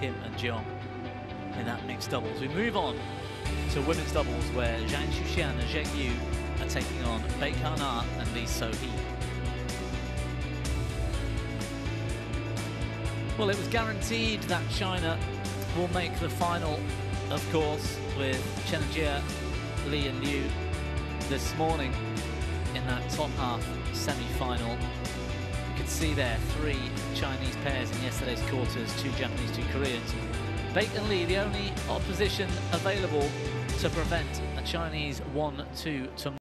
Kim and Zheng in that mixed doubles. We move on to women's doubles, where Zhang Xuxian and Zheng Yu are taking on Baek and Lee So-hee. Well, it was guaranteed that China will make the final, of course, with Chen Jie, Li and Liu this morning in that top half semi-final. You can see there 3 Chinese pairs in yesterday's quarters, 2 Japanese, 2 Koreans. Baek and Lee, the only opposition available to prevent a Chinese 1-2 tomorrow.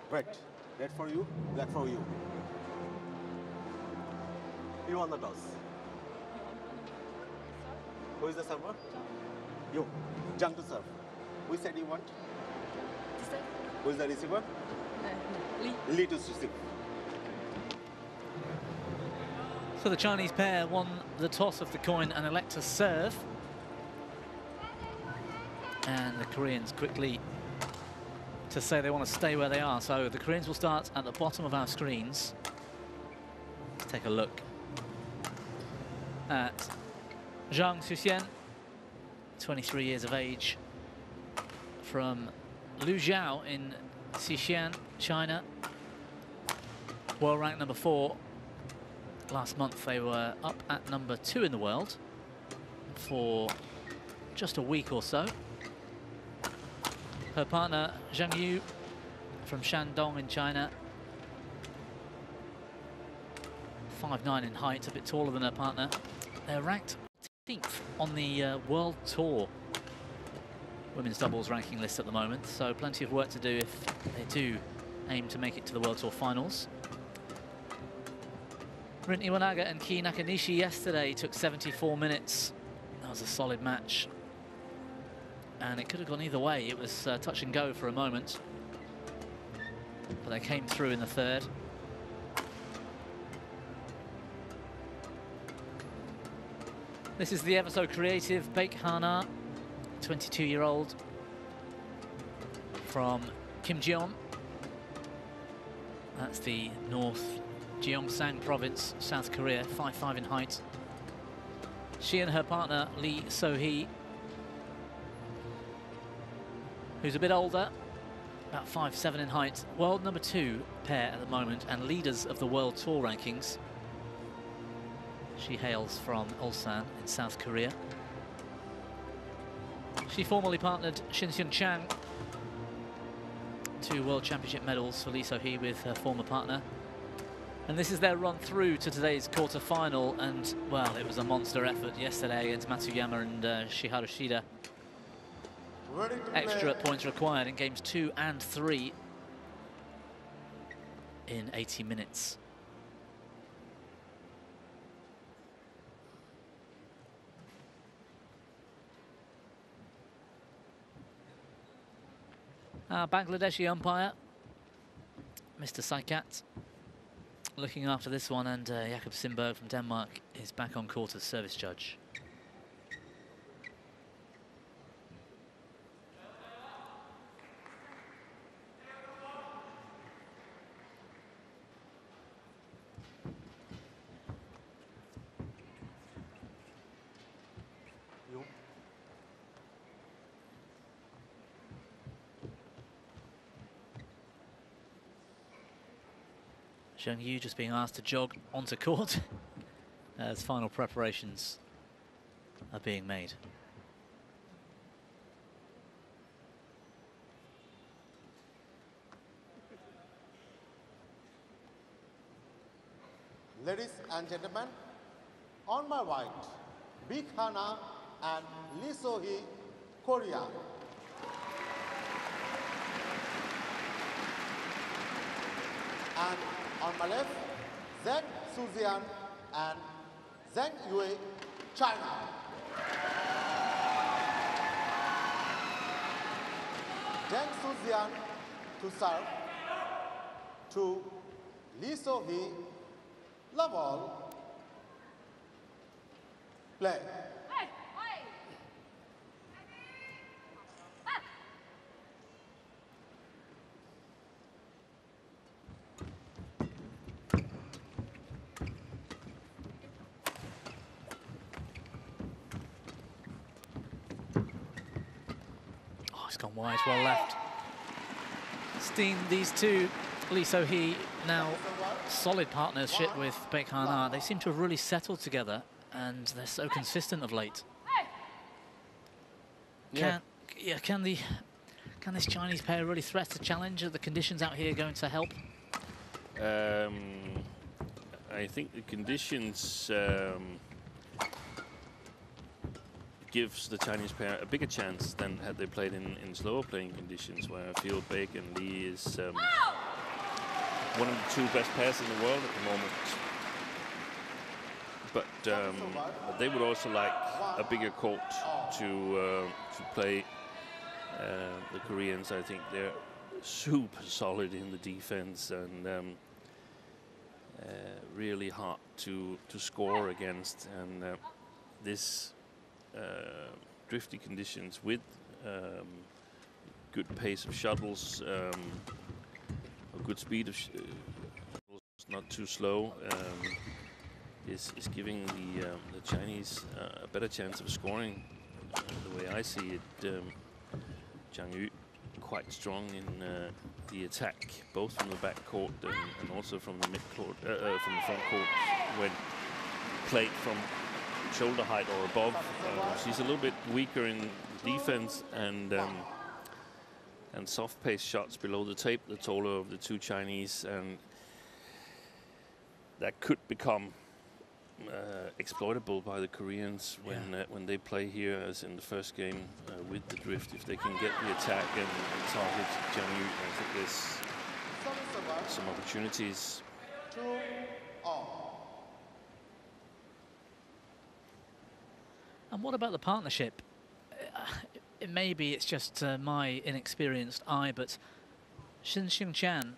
Red for you, black for you. You won the toss. Who is the server? You. Zhang to serve. Which side you want? This side. Who is the receiver? Lee. Lee to receive. So the Chinese pair won the toss of the coin and elect to serve. And the Koreans quickly to say they want to stay where they are. So the Koreans will start at the bottom of our screens. Let's take a look at Zhang Xuxian, 23 years of age, from Lujiao in Xixian, China. World rank number 4. Last month they were up at number 2 in the world for just a week or so. Her partner, Zheng Yu, from Shandong in China. 5'9" in height, a bit taller than her partner. They're ranked 10th on the World Tour women's doubles ranking list at the moment, so plenty of work to do if they do aim to make it to the World Tour finals. Rin Iwanaga and Ki Nakanishi yesterday took 74 minutes. That was a solid match. And it could have gone either way. It was touch and go for a moment, but they came through in the third. This is the ever so creative Baek Hana, 22-year-old from Kimjeon. That's the North Gyeongsang province, South Korea, 5'5" in height. She and her partner Lee So-hee, who's a bit older, about 5'7" in height, world number 2 pair at the moment and leaders of the World Tour rankings. She hails from Ulsan in South Korea. She formerly partnered Shin-Seung Chang, 2 World Championship medals for Lee So-hee with her former partner. And this is their run through to today's quarter-final, and, well, it was a monster effort yesterday against Matsuyama and Shiharu Shida. Extra points required in games 2 and 3 in 80 minutes. Our Bangladeshi umpire, Mr. Saikat, looking after this one, and Jakob Simberg from Denmark is back on court as service judge. Zheng Yu just being asked to jog onto court as final preparations are being made. Ladies and gentlemen, on my right, Baek Hana and Lee So-hee, Korea. And on my left, Zheng Suzian and Zheng Yue, China. Zheng Suzian to serve, to Lee So-hee, love all, play. It's gone wide, well left. Steen, these two, Lee So-hee, now solid partnership with Baek Hana. They seem to have really settled together, and they're so consistent of late. Can this Chinese pair really threat the challenge? Are the conditions out here going to help? I think the conditions gives the Chinese pair a bigger chance than had they played in slower playing conditions, where I feel Baek and Lee is one of the two best pairs in the world at the moment. But they would also like a bigger court to play the Koreans. I think they're super solid in the defense and really hard to score against. And this drifty conditions with good pace of shuttles, a good speed of shuttles, not too slow, is giving the Chinese a better chance of scoring. The way I see it, Zhang Yu quite strong in the attack, both from the back court and also from the mid court, from the front court when played from shoulder height or above. She's a little bit weaker in defense and soft pace shots below the tape, the taller of the two Chinese, and that could become exploitable by the Koreans when they play here, as in the first game with the drift. If they can get the attack and target Zhang Yu, I think there's some opportunities. And what about the partnership? Maybe it's just my inexperienced eye, but Shin Seung-chan,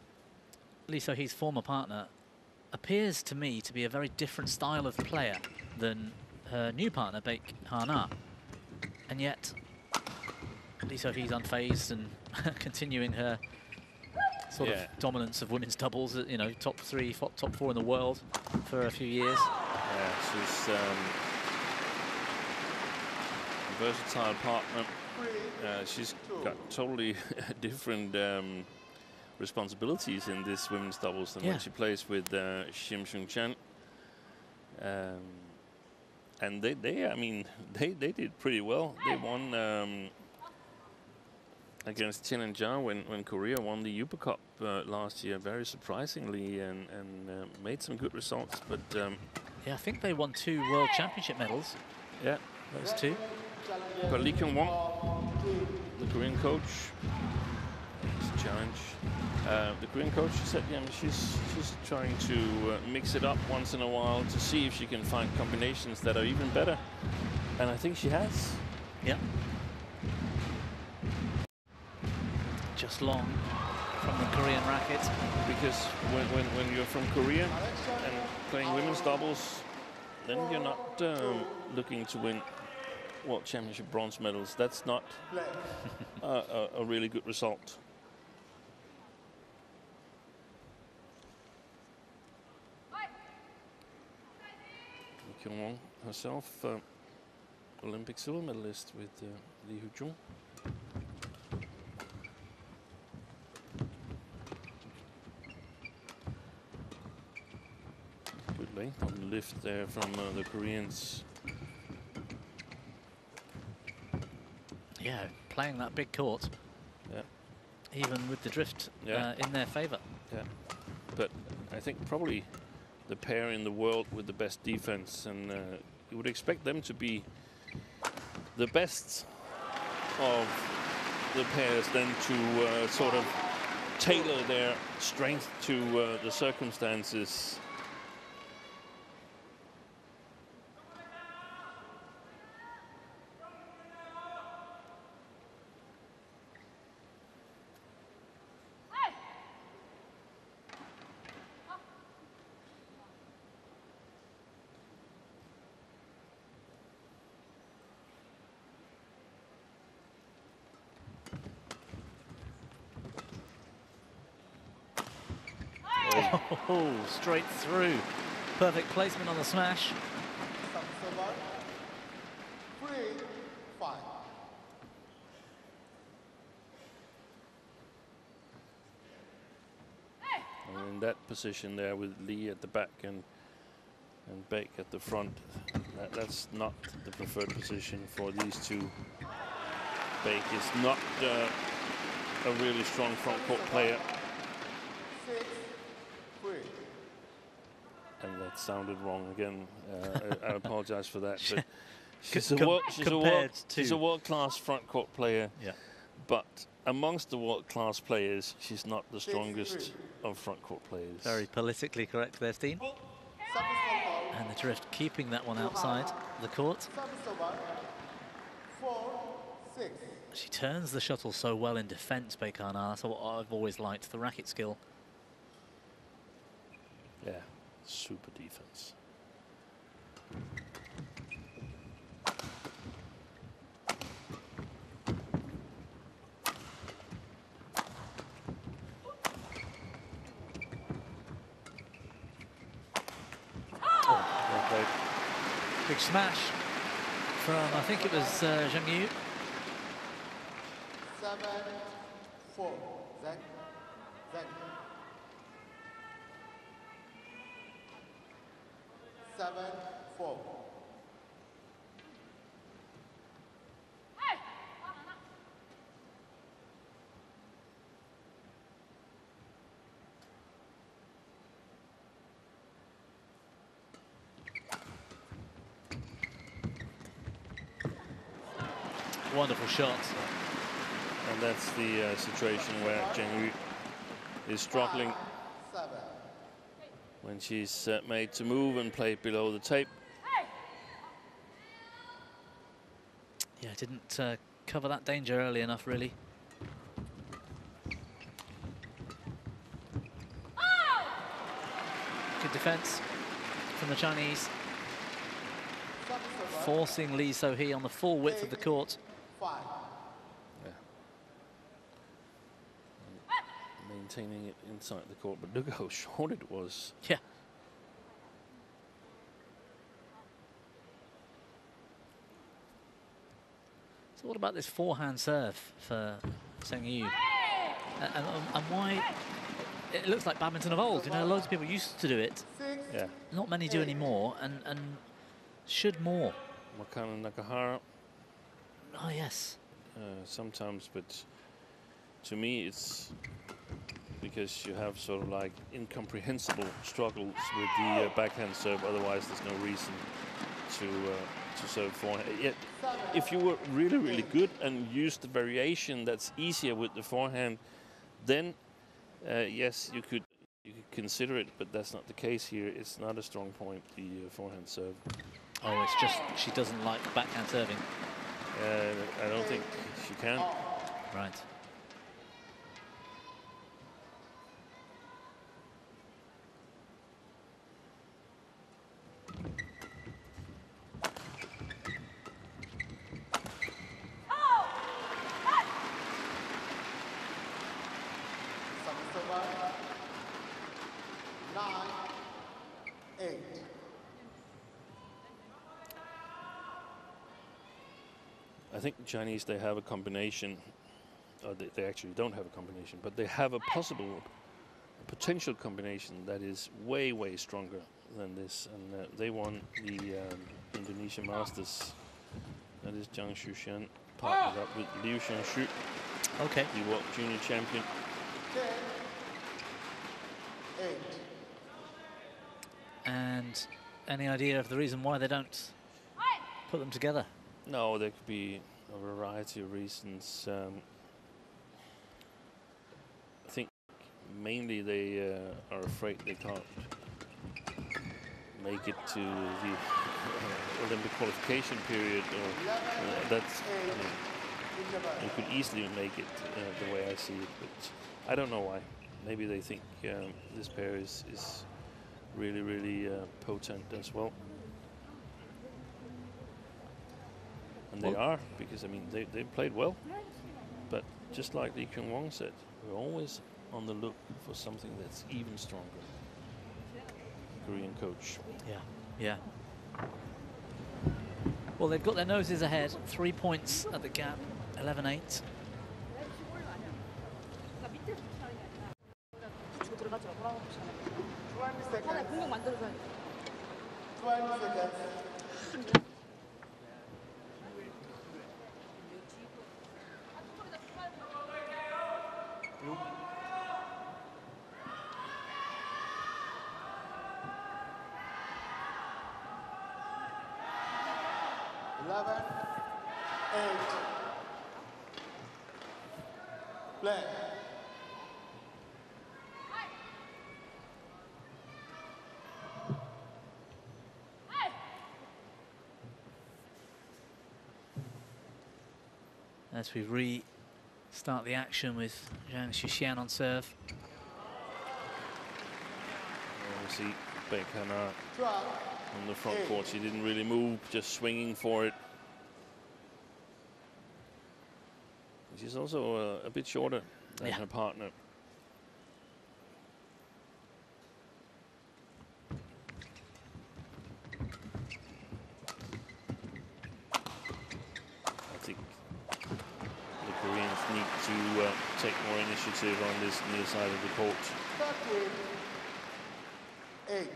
Lee So-hee's former partner, appears to me to be a very different style of player than her new partner, Baek Hana. And yet, Lee So-hee's unfazed and continuing her sort of dominance of women's doubles, you know, top 3, top 4 in the world for a few years. Yeah, she's a versatile partner. She's got totally different responsibilities in this women's doubles than when she plays with Shin Seung-chan. And they did pretty well. They won against Chen and Zhang when Korea won the Uber Cup last year, very surprisingly, and made some good results. But yeah, I think they won 2 World Championship medals. Yeah, those 2. But Lee Kyung-won, the Korean coach, it's a challenge. The Korean coach said, she's trying to mix it up once in a while to see if she can find combinations that are even better, and I think she has. Yeah. Just long from the Korean racket. Because when you're from Korea and playing women's doubles, then you're not looking to win World Championship bronze medals. That's not a really good result. Kyung-won herself, Olympic silver medalist with Lee Hoo-jung. Baek on the lift there from the Koreans. Yeah, playing that big court. Yeah. Even with the drift Yeah. in their favour. Yeah. But I think probably the pair in the world with the best defense, and you would expect them to be the best of the pairs then to sort of tailor their strength to the circumstances. Oh, straight through. Perfect placement on the smash. Serve 3-5. And in that position there with Lee at the back and Baek at the front, that's not the preferred position for these two. Baek is not a really strong front court player. 6-3. And that sounded wrong again. I apologize for that. But she's a world-class front court player. Yeah. But amongst the world-class players, she's not the strongest of front court players. Very politically correct there, Steen. And the drift keeping that one outside the court. 4-6. She turns the shuttle so well in defence, Baek. That's what I've always liked, the racket skill. Yeah, super defense. Big smash from, I think it was Zheng. 7-4. Zheng. 7-4. Wonderful shot. And that's the situation where Zheng is struggling 7. when she's made to move and play below the tape. Yeah, didn't cover that danger early enough, really. Good defense from the Chinese, forcing Lee So-hee on the full width of the court. 5. Yeah. Maintaining it inside the court, but look how short it was. Yeah. So what about this forehand serve for Zheng? And why? It looks like badminton of old. You know, loads of people used to do it. 6. Yeah. Not many do anymore, and should more. Makana Nakahara. Oh yes. Sometimes, but to me it's because you have sort of like incomprehensible struggles with the backhand serve. Otherwise, there's no reason to serve forehand. Yet, if you were really, really good and used the variation that's easier with the forehand, then yes, you could consider it. But that's not the case here. It's not a strong point, the forehand serve. Oh, it's just she doesn't like backhand serving. I don't think she can. Right. Serve 9-8. I think the Chinese, they have a combination, or they actually don't have a combination, but they have a potential combination that is way, way stronger than this, and they won the Indonesia Masters. That is Zhang Shushan partnered up with Liu Xiangshu, Okay. the World Junior Champion. 10-8. And any idea of the reason why they don't put them together? No, there could be a variety of reasons. I think mainly they are afraid they can't make it to the Olympic qualification period, or that's, you could easily make it the way I see it, but I don't know why. Maybe they think this pair is really, really potent as well. And they are, because I mean they played well, but just like Lee Kyung Wong said, we're always on the look for something that's even stronger. Korean coach. Yeah, yeah. Well, they've got their noses ahead, 3 points at the gap, 11-8. 공격 만들어서 20 seconds. Play. As we restart the action with Zhang Shuxian on serve. We see Baek on the front court. She didn't really move, just swinging for it. She's also a bit shorter than her partner. I think the Koreans need to take more initiative on this near side of the court. 13-8.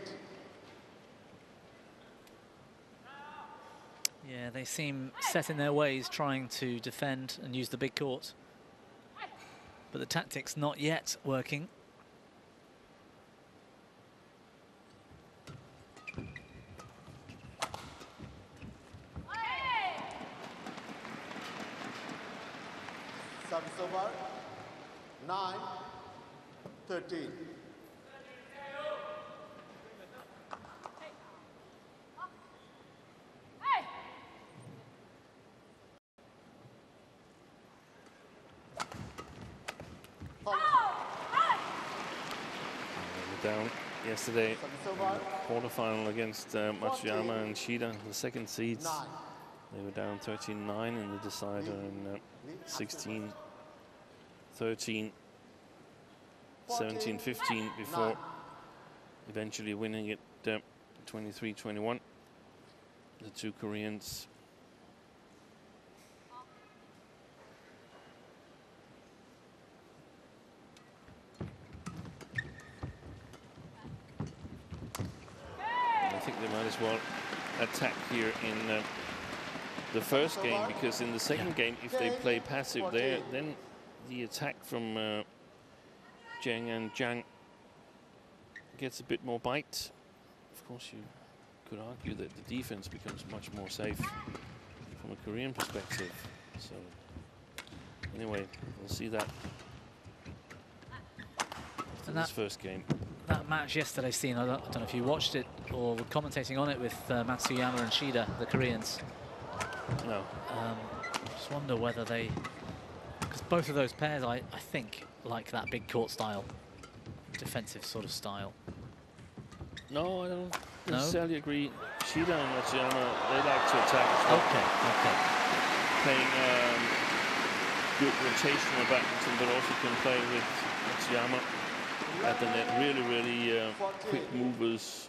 Yeah, they seem set in their ways, trying to defend and use the big court. But the tactics not yet working. Service over. 9-13. Down yesterday, quarterfinal against Matsuyama and Shida, the second seeds. They were down 13-9 in the decider, and 16-13, 17-15 before eventually winning it 23-21. The two Koreans. I think they might as well attack here in the first game, because in the second game, if they play passive there, then the attack from Zheng and Zhang gets a bit more bite. Of course, you could argue that the defense becomes much more safe from a Korean perspective. So anyway, we'll see that in this first game. That match yesterday, Steen, I don't know if you watched it or were commentating on it with Matsuyama and Shida, the Koreans. No. Just wonder whether they, because both of those pairs, I think, like that big court style, defensive sort of style. No, I don't necessarily agree. Shida and Matsuyama, they like to attack as well. Okay. Playing good rotational badminton, but also can play with Matsuyama at the net. Really, really quick movers.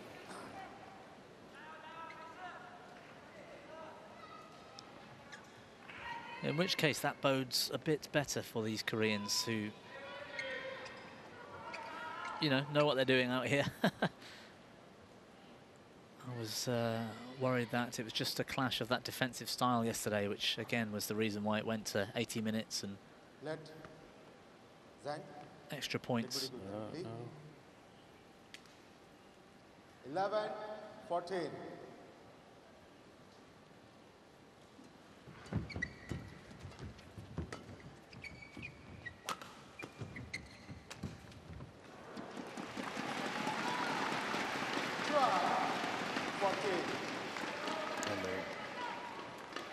In which case, that bodes a bit better for these Koreans who, you know what they're doing out here. was worried that it was just a clash of that defensive style yesterday, which again was the reason why it went to 80 minutes and Let Zhang. extra points. 11-14.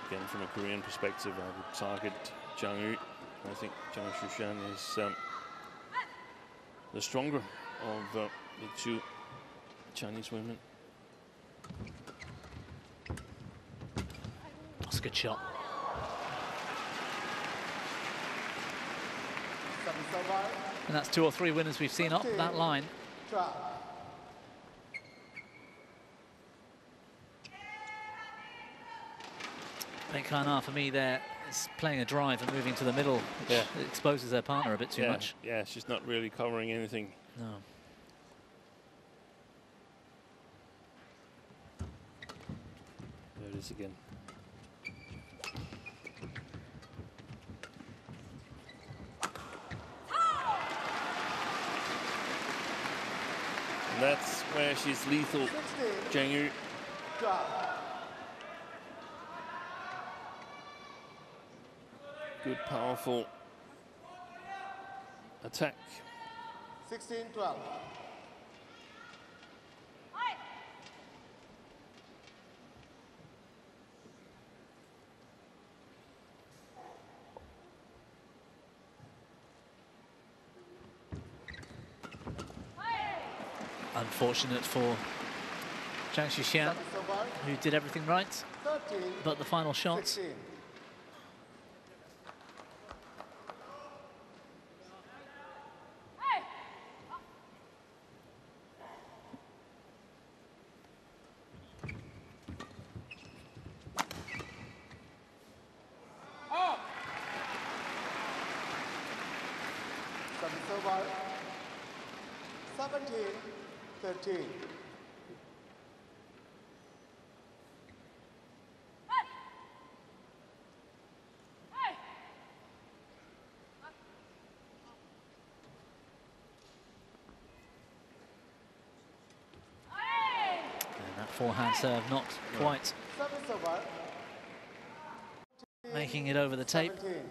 Again, from a Korean perspective, I would target Zhang. I think Zhang Shushan is the stronger of the two Chinese women. That's a good shot. And that's 2 or 3 winners we've seen up that line. Baek for me there is playing a drive and moving to the middle, which exposes their partner a bit too much. Yeah, she's not really covering anything. No. There it is again. And that's where she's lethal, Zheng. Good, powerful attack. 16-12. Unfortunate for Zhang Xuxian, who did everything right, but the final shot. 16. Service over. 17-13. And that forehand serve not quite Service over. making it over the tape. 17.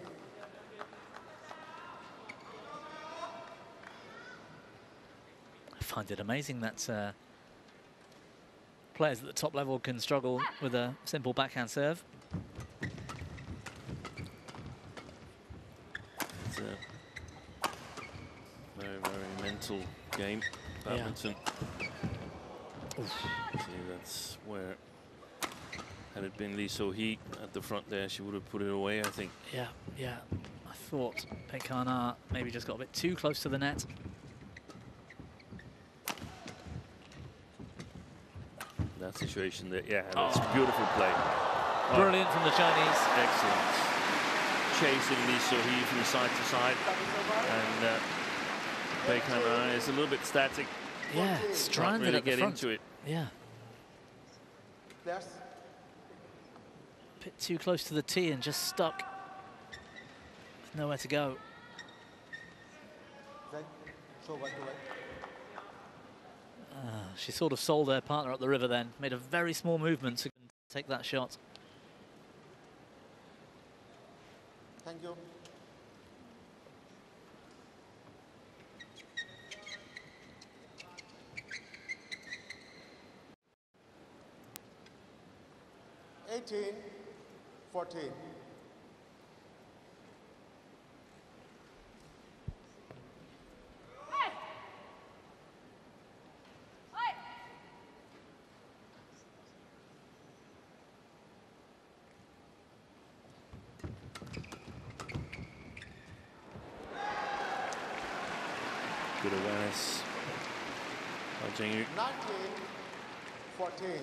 I find it amazing that players at the top level can struggle with a simple backhand serve. It's a very, very mental game, badminton. See, that's where, had it been Lee So-hee at the front there, she would have put it away, I think. Yeah, yeah. I thought Baek maybe just got a bit too close to the net. That situation there, yeah, that's beautiful play. Brilliant from the Chinese. Excellent. Chasing Lee So-hee from side to side. And Baek is a little bit static. Yeah, stranded really at the get front. into it. Yeah. Yes. A bit too close to the tee and just stuck. Nowhere to go. Zhang. Show back to right. She sort of sold her partner up the river then. Made a very small movement to take that shot. Thank you. (18-14). Good awareness by Zheng. 19-14.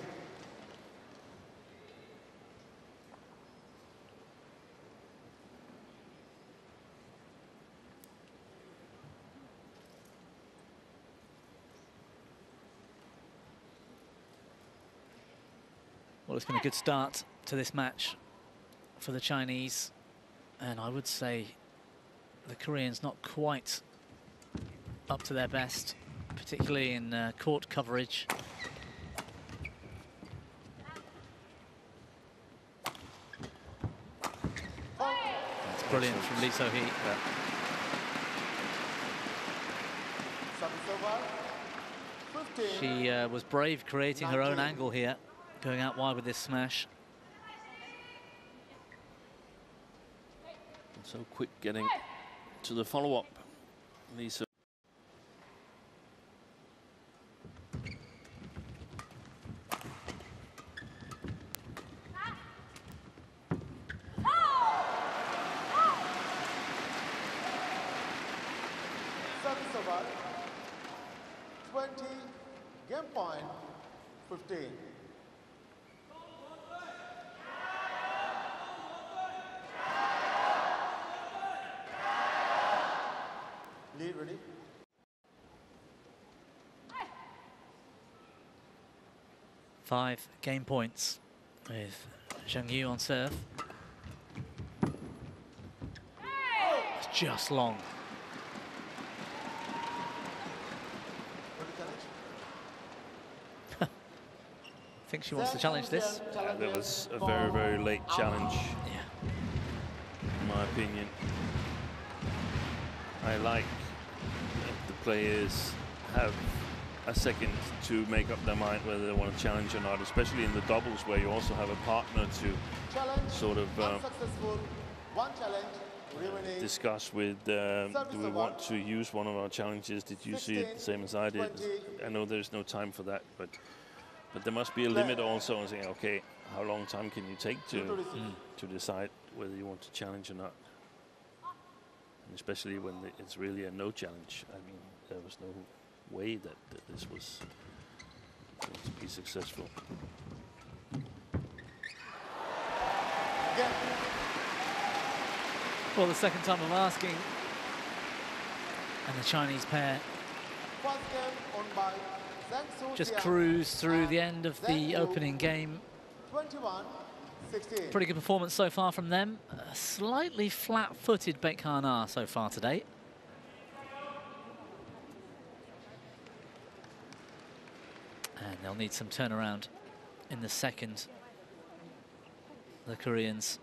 Well, it's been a good start to this match for the Chinese, and I would say the Koreans not quite up to their best, particularly in court coverage. That's brilliant from Lee So-hee. Service over. 15. She was brave creating her own angle here, going out wide with this smash. And so quick getting to the follow-up. Lisa. Service over. 20. Game point. 15. Lead ready. Five game points with Zheng Yu on serve. It's just long. I think she wants to challenge this. That was a very, very late challenge, Yeah. in my opinion. I like that the players have a second to make up their mind whether they want to challenge or not, especially in the doubles where you also have a partner to Challenge. sort of Unsuccessful. One challenge. Remaining. discuss with, do we want to use one of our challenges? Did you see it the same as I did? I know there's no time for that, but there must be a limit also on saying, okay, how long time can you take to decide whether you want to challenge or not? And especially when it's really a no challenge. I mean, there was no way that this was going to be successful. Again. Well, the second time I'm asking, and the Chinese pair First game won by Zhang just Su-jian cruise through and the end of Zheng the Yu, opening game. 21-16. Pretty good performance so far from them. Slightly flat-footed Baek so far today. And they'll need some turnaround in the second, the Koreans.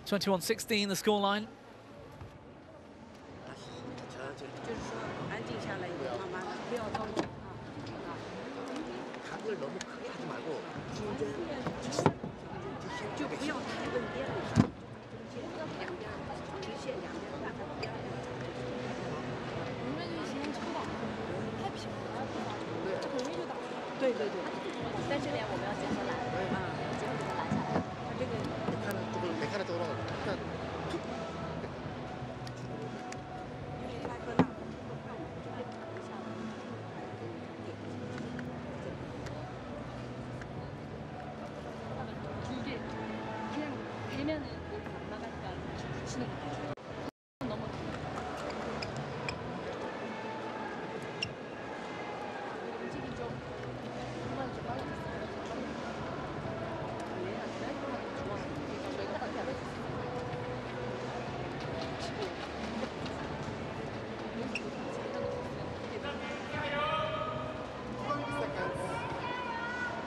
21-16 the scoreline. 就是说安静下来以后，慢慢不要着急啊。 각을 너무 크게 하지 말고就不要太问边了，两边直线两边大概边。你们就先抽到，太平了，这很容易就打。对对对。在这边我们要结合拦啊，结合给他拦下来。他这个。 메카나 쪽으로 일단 되면은 나가니까 붙이는 거 너무 움직임 좀 중간에 좀 빨라졌어요. 얘가 드라이버가 좋아서 저희가 밖에 안 했어요.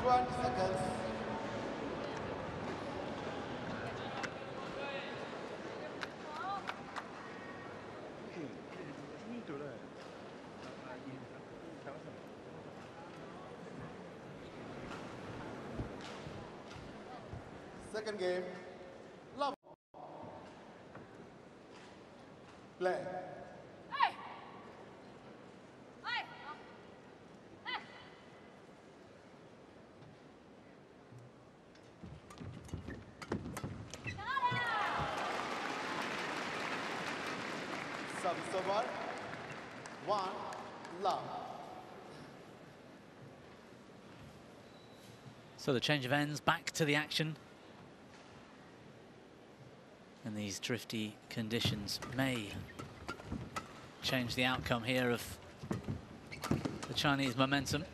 20 seconds. Second game, love. Play. Service over. 1, love. So the change of ends, back to the action. And these drifty conditions may change the outcome here of the Chinese momentum.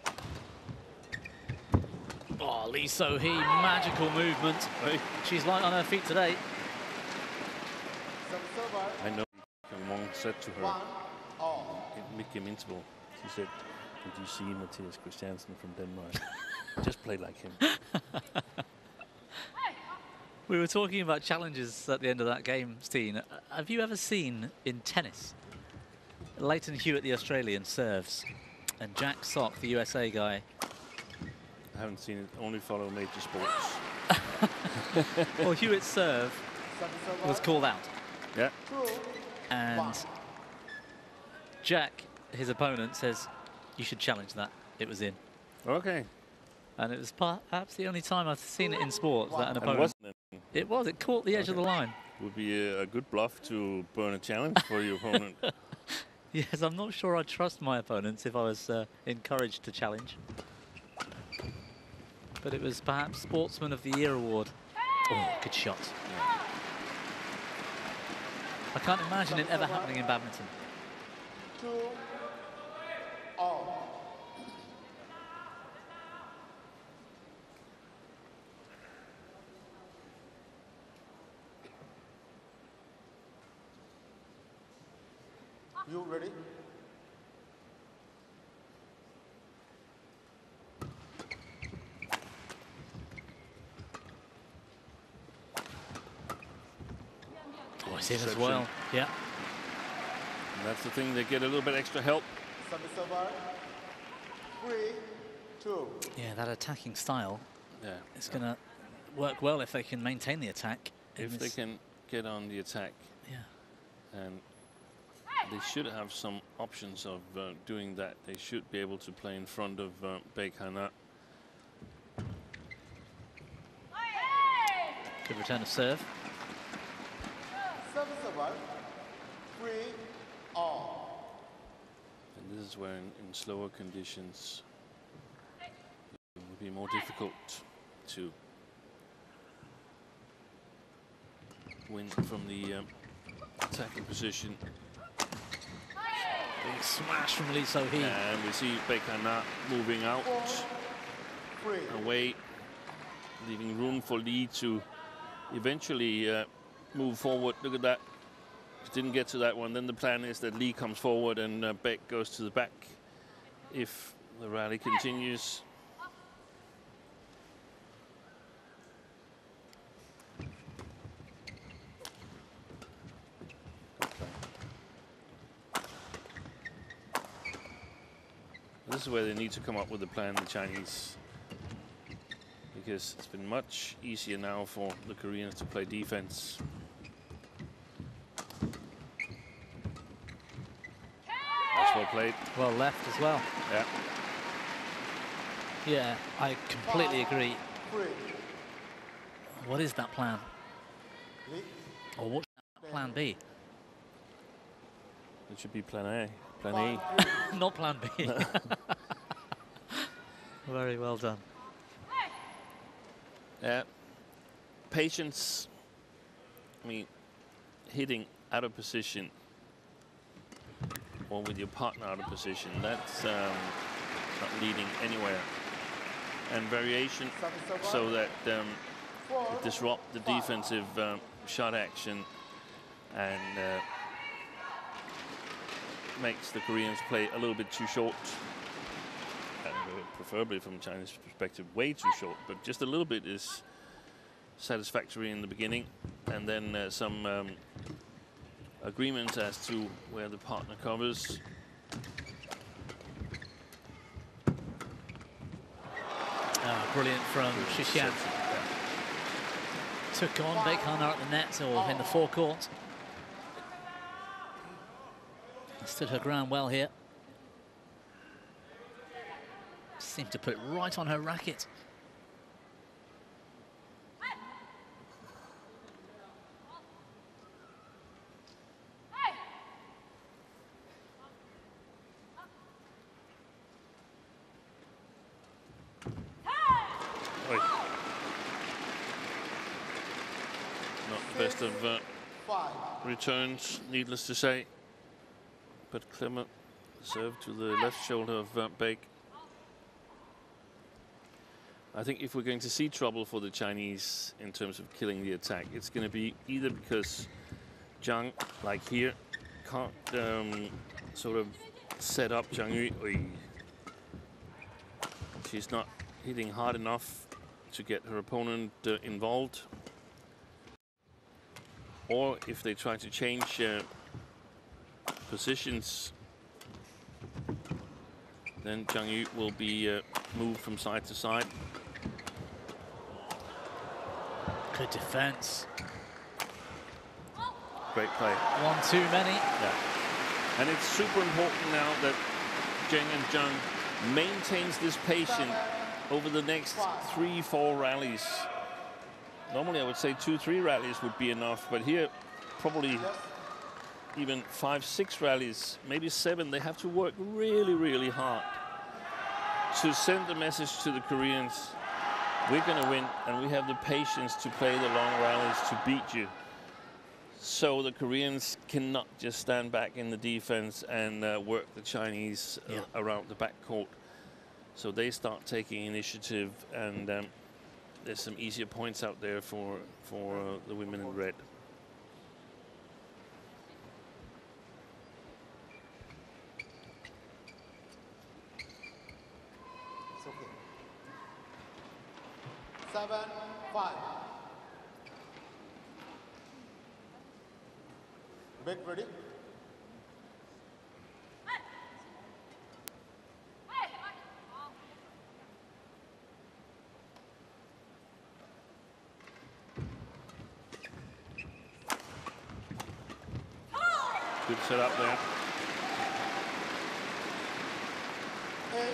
Oh, Lee So-hee, magical movement. Right. She's light on her feet today. I know Wong said to her in mid-game interval, she said, "Did you see Mathias Christiansen from Denmark? Just play like him." We were talking about challenges at the end of that game, Steen. Have you ever seen in tennis, Leighton Hewitt, the Australian, serves, and Jack Sock, the USA guy? I haven't seen it, only follow major sports. Well, Hewitt's serve was called out. Yeah. And Jack, his opponent, says, "You should challenge that. It was in." Okay. And it was perhaps the only time I've seen it in sports that an And opponent... wasn't it? It was. It caught the edge of the line. Would be a good bluff to burn a challenge for your opponent. Yes, I'm not sure I'd trust my opponents if I was encouraged to challenge. But it was perhaps Sportsman of the Year award. Oh, good shot. Yeah. I can't imagine it ever happening in badminton. 2-all. You ready? Oh, it's in as well. Yeah. And that's the thing, they get a little bit extra help. Server. 3-2. Yeah, that attacking style Yeah. is going to work well if they can maintain the attack. If they can get on the attack. Yeah. And they should have some options of doing that. They should be able to play in front of Baek. Good return of serve. Server. 3-all. And this is where in slower conditions it will be more difficult to win from the attacking position. Big smash from Lee So-hee. And we see Baek moving out, away, leaving room for Lee to eventually move forward. Look at that. Didn't get to that one. Then the plan is that Lee comes forward and Baek goes to the back if the rally continues. This is where they need to come up with a plan, the Chinese, because it's been much easier now for the Koreans to play defense. That's well played. Well left as well. Yeah. Yeah, I completely agree. What is that plan? Or what should that plan be? It should be plan A. Plan A. Not plan B. Very well done. Patience. I mean, hitting out of position or with your partner out of position, that's not leading anywhere. And variation so that it disrupt the defensive shot action and makes the Koreans play a little bit too short. And preferably from China's perspective, way too short, but just a little bit is satisfactory in the beginning, and then some agreement as to where the partner covers. Brilliant from CHN. Took on Baek at the net or in the forecourt. Stood her ground well here. Seemed to put it right on her racket. Not best of returns, needless to say. But Clement served to the left shoulder of Baek. I think if we're going to see trouble for the Chinese in terms of killing the attack, it's going to be either because Zhang, like here, can't sort of set up Zhang Yu. She's not hitting hard enough to get her opponent involved. Or if they try to change positions, then Zhang Yu will be moved from side to side. Good defense. Great play. One too many. Yeah. And it's super important now that Zheng and Zhang maintains this patience over the next 3-4 rallies. Normally I would say 2-3 rallies would be enough, but here probably even 5-6 rallies, maybe 7. They have to work really, really hard to send the message to the Koreans: we're going to win, and we have the patience to play the long rallies to beat you. So the Koreans cannot just stand back in the defense and work the Chinese around the backcourt. So they start taking initiative, and there's some easier points out there for the women in red. It's okay. 7-5. Baek ready? Good setup there.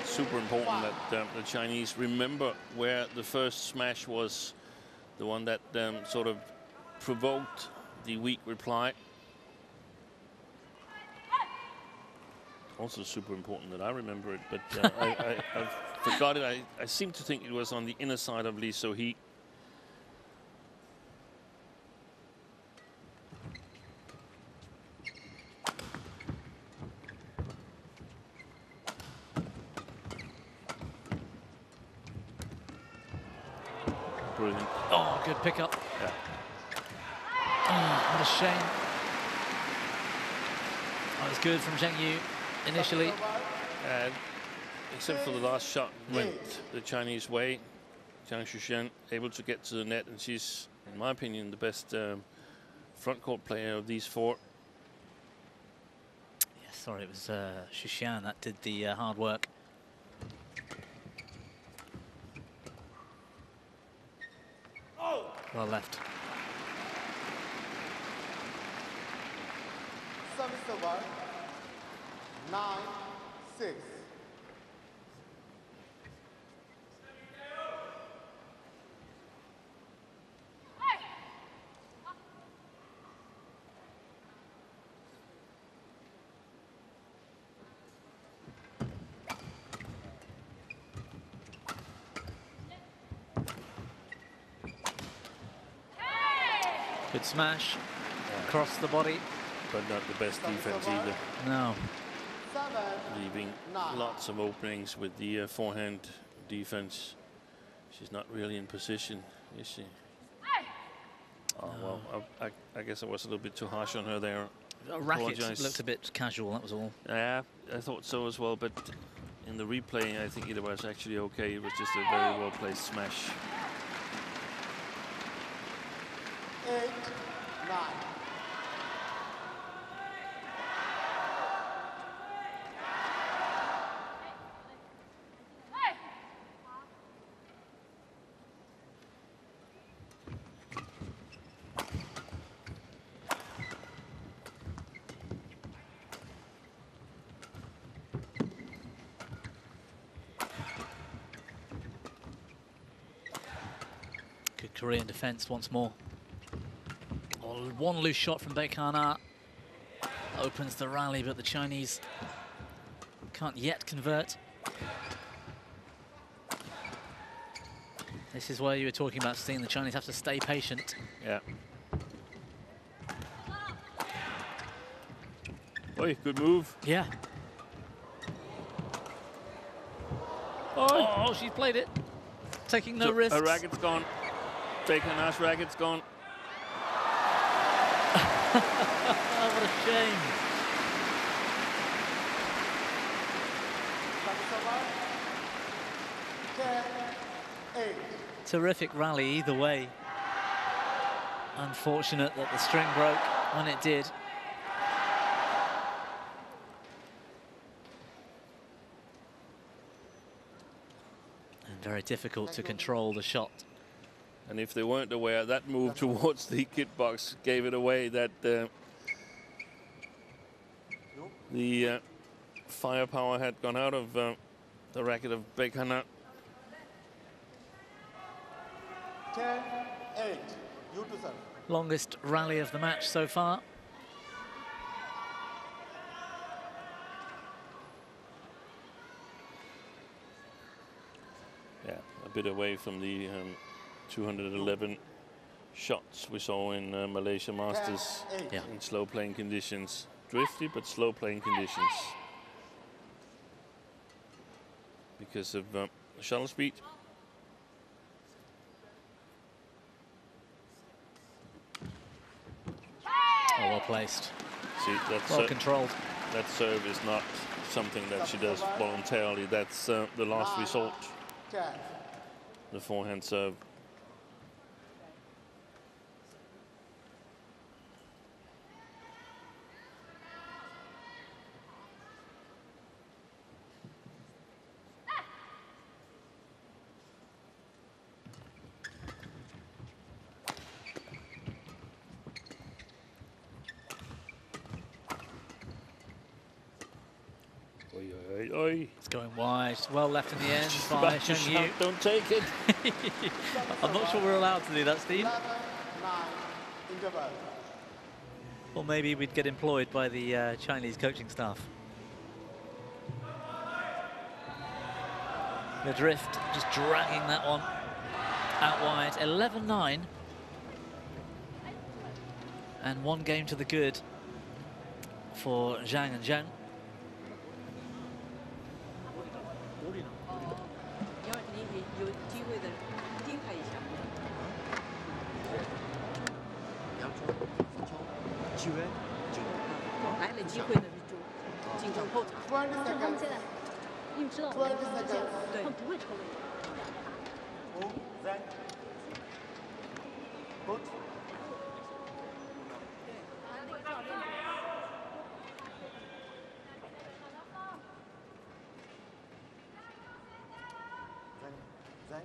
Super important that the Chinese remember where the first smash was, the one that sort of provoked the weak reply. Also super important that I remember it, but I've forgot it. I seem to think it was on the inner side of Lee So-hee. Brilliant. Oh, good pickup. Yeah. Oh, what a shame. That was good from Zheng Yu initially. Except for the last shot went the Chinese way. Zhang Xuxian able to get to the net, and she's, in my opinion, the best front court player of these 4. Yeah, sorry, it was Xuxian that did the hard work. Well left. Service over. 9-6. Good smash across the body. But not the best defense either. No. Leaving lots of openings with the forehand defense. She's not really in position, is she? Oh, well, I guess I was a little bit too harsh on her there. Racket looked a bit casual, that was all. Yeah, I thought so as well, but in the replay, I think it was actually okay. It was just a very well-placed smash. 8-9. Good Korean defense once more. Oh, one loose shot from Baek opens the rally, but the Chinese can't yet convert. This is where you were talking about seeing the Chinese have to stay patient. Yeah. Oi, good move. Yeah. Oh, she's played it. taking no So risks. her racket's gone. Baek Hana's racket's gone. Oh, what a shame. Terrific rally either way. Unfortunate that the string broke when it did. And very difficult to control the shot. And if they weren't aware, that move towards the kit box gave it away, that the firepower had gone out of the racket of Baek Hana. 10-8. You to serve. Longest rally of the match so far. Yeah, a bit away from the 211 shots we saw in Malaysia Masters. Yeah. In slow playing conditions. Drifty, but slow playing conditions. Because of shuttle speed. Oh, well placed. See, that's Well controlled. that serve is not something that she does voluntarily. That's the last resort. 10. The forehand serve. Oi, oi, oi. It's going wide. Well left in the end by About to Zheng shout, don't take it. I'm not sure we're allowed to do that, Steve. 11-9. Interval. Or maybe we'd get employed by the Chinese coaching staff. The drift just dragging that one out wide. 11-9. And one game to the good for Zhang and Zheng. 你有机会的盯他一下。来了机会的就进攻后场。 20 他们 seconds. 现在，你们知道， 20 seconds. 他们不会抽位。 Move, Zhang. Put. Zhang.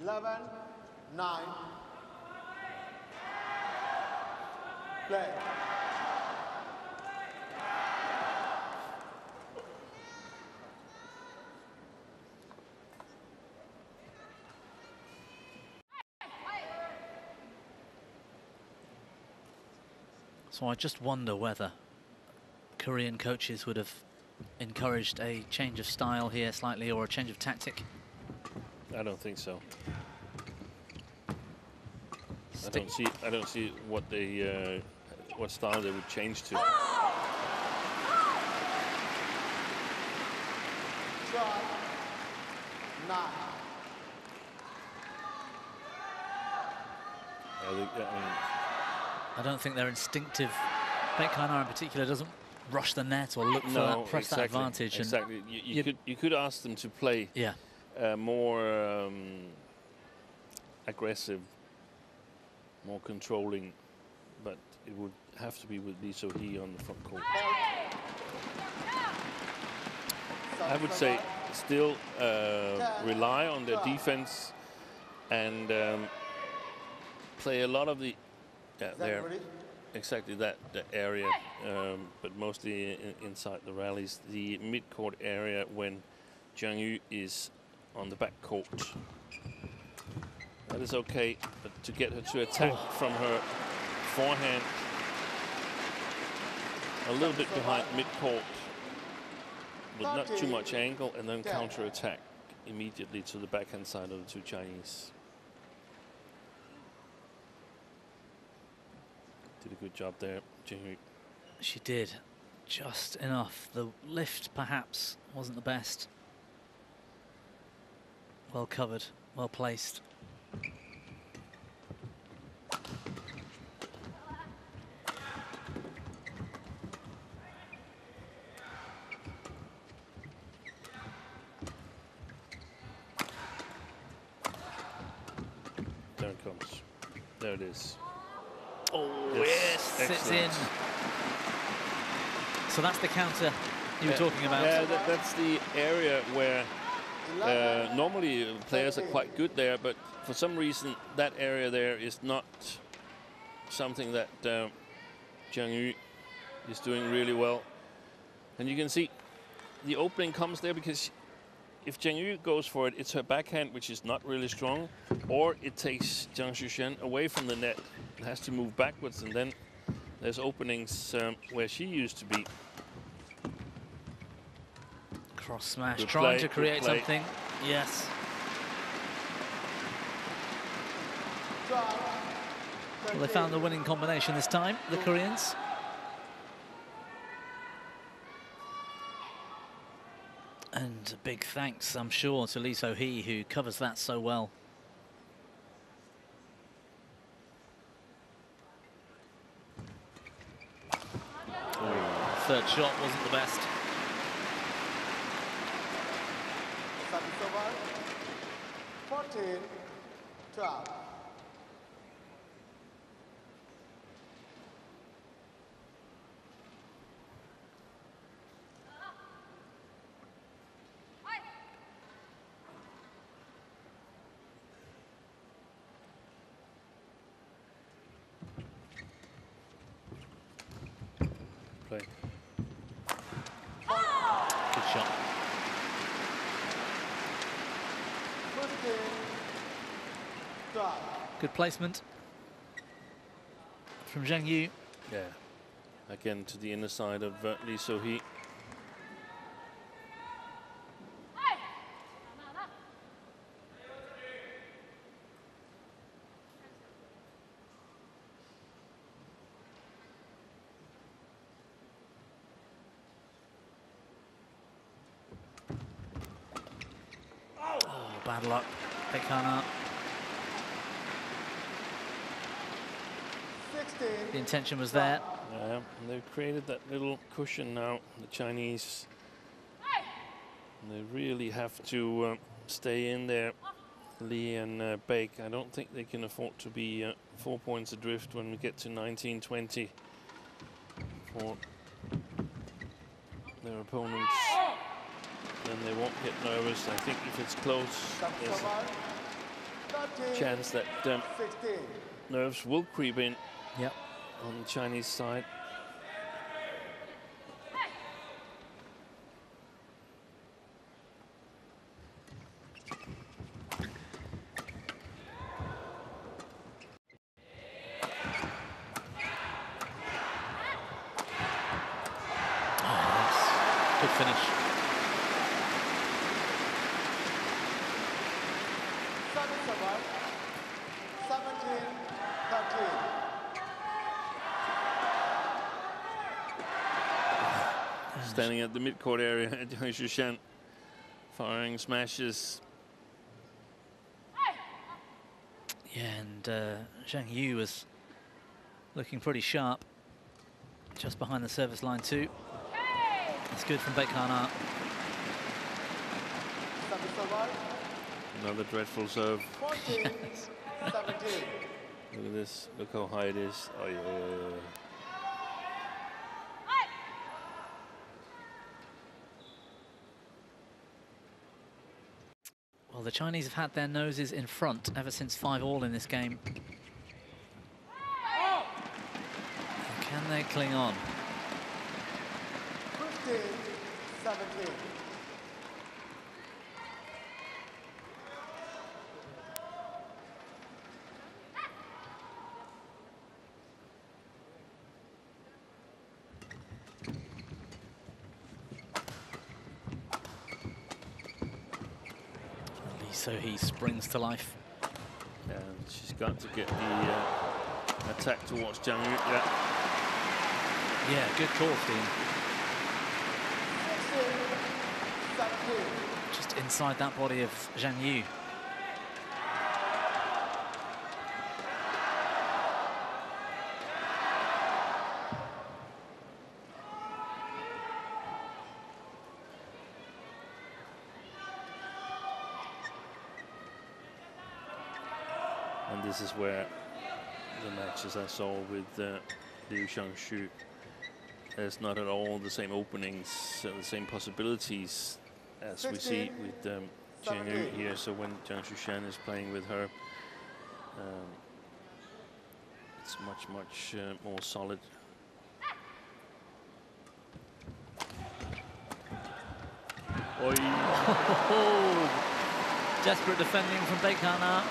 11-9. Play. So I just wonder whether Korean coaches would have encouraged a change of style here slightly, or a change of tactic. I don't think so. I don't see what they what style they would change to. Shot. 9. I don't think they're instinctive. Baek Hana in particular doesn't rush the net or look for that, press that advantage. Exactly. And You could ask them to play yeah, more aggressive, more controlling, but it would have to be with Lee So-hee on the front court. I would say still rely on their defense and play a lot of the their exactly that area, but mostly inside the rallies, the mid-court area when Zhang Yu is on the back court. That is okay, but to get her to attack from her forehand a little bit behind mid-court with not too much angle, and then counter-attack immediately to the backhand side of the two Chinese. Did a good job there, Zheng Yu. she did. just enough. The lift perhaps wasn't the best. Well covered, well placed. There it comes. There it is. Oh, yes, sits in. So that's the counter you were talking about. Yeah, that's the area where normally players are quite good there, but for some reason that area there is not something that Zhang Yu is doing really well. And you can see the opening comes there because if Zhang Yu goes for it, it's her backhand, which is not really strong, or it takes Zhang Xuxian away from the net. It has to move backwards, and then there's openings where she used to be. Cross smash, Good trying play, to create good play. something. Yes. Well, they found the winning combination this time, the Koreans. And a big thanks, I'm sure, to Lee So-hee, who covers that so well. Third shot wasn't the best. Service over. 14-12. Play. Good shot. 15-12. Good placement from Zhang Yu. Yeah. Again to the inner side of Lee So-hee. Bad luck. Baek. 16. The intention was there. Yeah, and they've created that little cushion now, the Chinese. And they really have to stay in there, Lee and Baek. I don't think they can afford to be 4 points adrift when we get to 19-20 for their opponents. Then they won't get nervous. I think if it's close, there's a chance that nerves will creep in. Yep. On the Chinese side. Good finish. Service over. 17-13. Standing at the mid-court area, Zhang Xuxian firing smashes. Yeah, and Zhang Yu was looking pretty sharp, just behind the service line too. That's good from Baek. Service over. Another dreadful serve. 14-17. Look at this. Look how high it is. Oh yeah. Well, the Chinese have had their noses in front ever since 5-all in this game. Can they cling on? 15-17. So he springs to life. And she's got to get the attack towards Zhang Yu. Yeah. Yeah, good call, Steve. Just inside that body of Zhang Yu. And this is where the matches I saw with Liu Xiangshu, there's not at all the same openings, the same possibilities as we see with Zheng Yu here. So when Zhang Shushan is playing with her, it's much more solid. Desperate defending from Baek.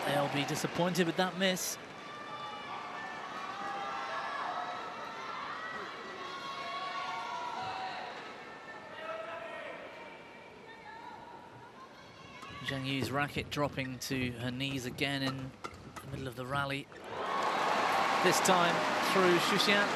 They'll be disappointed with that miss. Zheng Yu's racket dropping to her knees again in the middle of the rally. This time through Shuxian.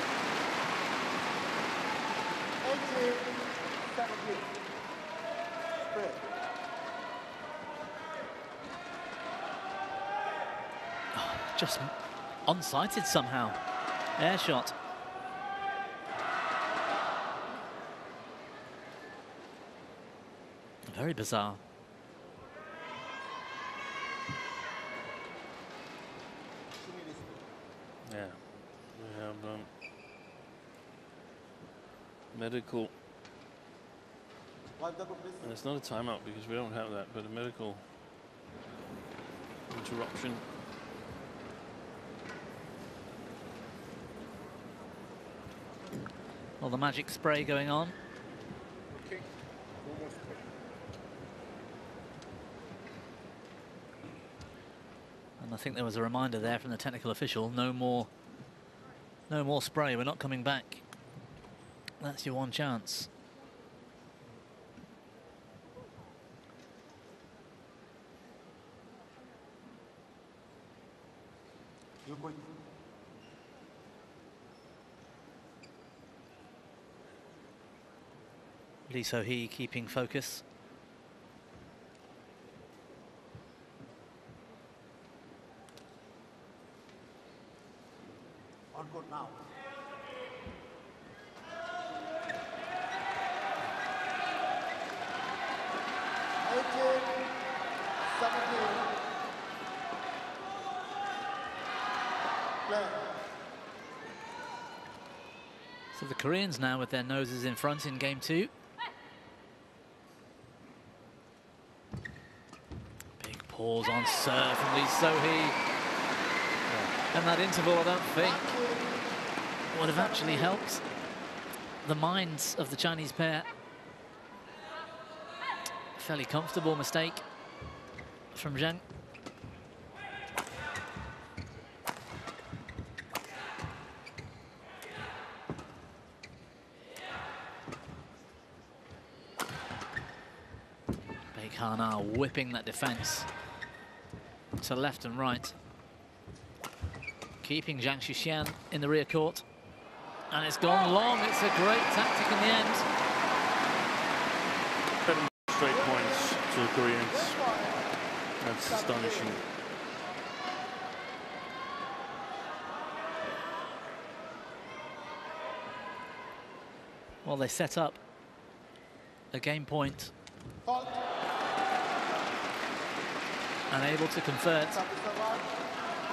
Just unsighted somehow. Air shot. Very bizarre. Yeah, we have medical. And it's not a timeout because we don't have that, but a medical interruption. Well, the magic spray going on. Okay. Almost. And I think there was a reminder there from the technical official, no more spray, we're not coming back. That's your one chance. You're going. Lee So-hee keeping focus. On court now. So the Koreans now with their noses in front in game 2. Big pause on serve from Lee So-hee. And that interval, I don't think, would have actually helped the minds of the Chinese pair. Fairly comfortable mistake from Zheng. Baek whipping that defense to left and right. Keeping Zhang Shuxian in the rear court. And it's gone long. It's a great tactic in the end. 7 straight points to the Koreans. That's astonishing. Well, they set up a game point and able to convert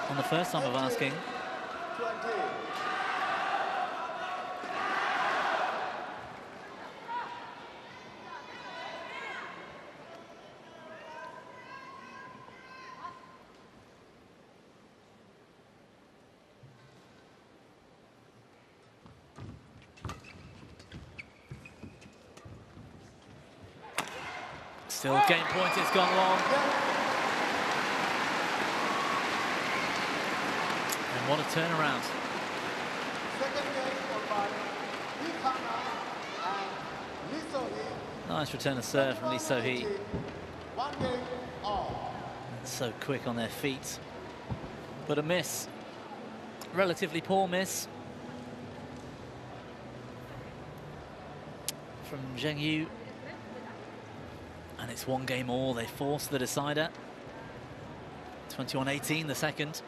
on the first time of asking. Still game point, it's gone long. And what a turnaround. Nice return of serve from Lee So-hee. So quick on their feet. But a miss. Relatively poor miss. from Zheng. And it's 1 game all. They force the decider. 21-18, the second.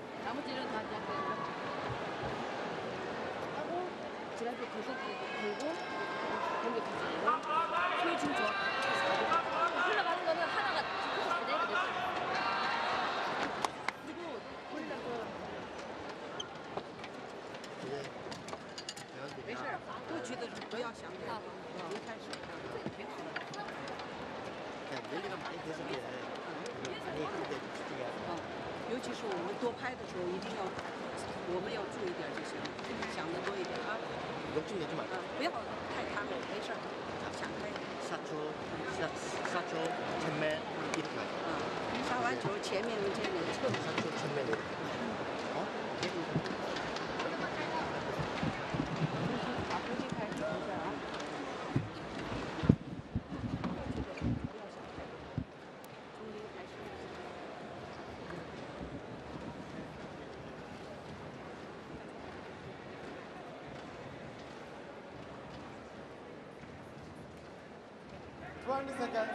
Seconds.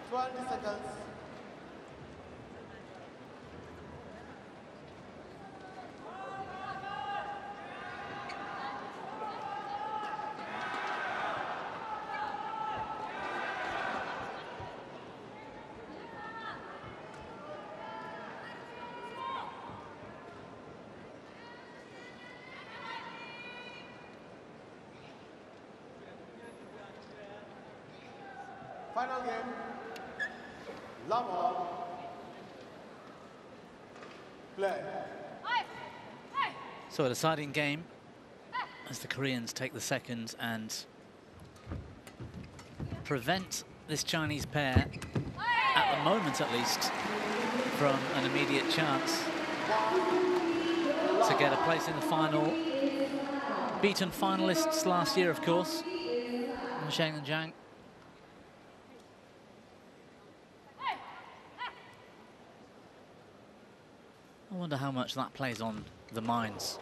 20 seconds. Final game, Lama, play. So a deciding game as the Koreans take the second and prevent this Chinese pair, at the moment at least, from an immediate chance to get a place in the final. Beaten finalists last year, of course, Zheng and Zhang. I wonder how much that plays on the minds.